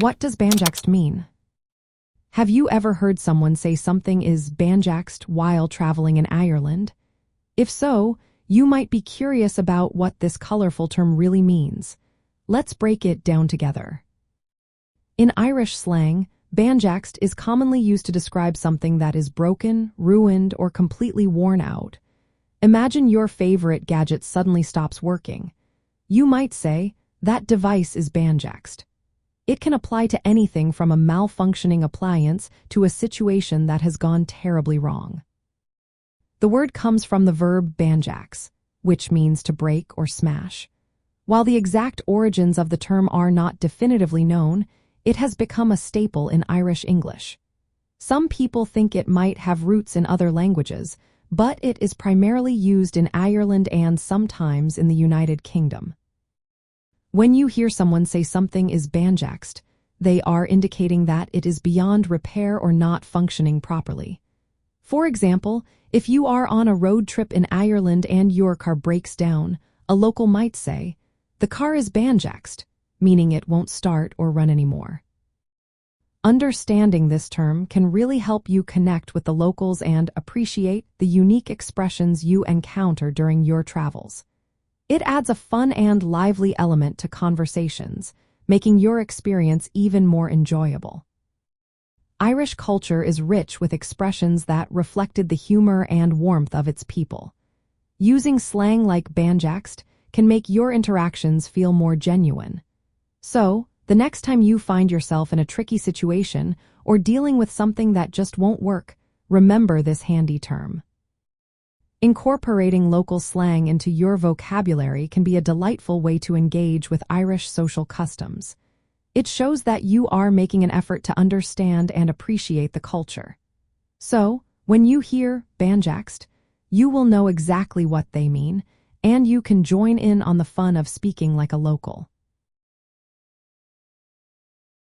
What does banjaxed mean? Have you ever heard someone say something is banjaxed while traveling in Ireland? If so, you might be curious about what this colorful term really means. Let's break it down together. In Irish slang, banjaxed is commonly used to describe something that is broken, ruined, or completely worn out. Imagine your favorite gadget suddenly stops working. You might say, that device is banjaxed. It can apply to anything from a malfunctioning appliance to a situation that has gone terribly wrong. The word comes from the verb banjax, which means to break or smash. While the exact origins of the term are not definitively known, it has become a staple in Irish English. Some people think it might have roots in other languages, but it is primarily used in Ireland and sometimes in the United Kingdom. When you hear someone say something is banjaxed, they are indicating that it is beyond repair or not functioning properly. For example, if you are on a road trip in Ireland and your car breaks down, a local might say, "The car is banjaxed," meaning it won't start or run anymore. Understanding this term can really help you connect with the locals and appreciate the unique expressions you encounter during your travels. It adds a fun and lively element to conversations, making your experience even more enjoyable. Irish culture is rich with expressions that reflected the humor and warmth of its people. Using slang like banjaxed can make your interactions feel more genuine. So, the next time you find yourself in a tricky situation or dealing with something that just won't work, remember this handy term. Incorporating local slang into your vocabulary can be a delightful way to engage with Irish social customs. It shows that you are making an effort to understand and appreciate the culture. So, when you hear banjaxed, you will know exactly what they mean, and you can join in on the fun of speaking like a local.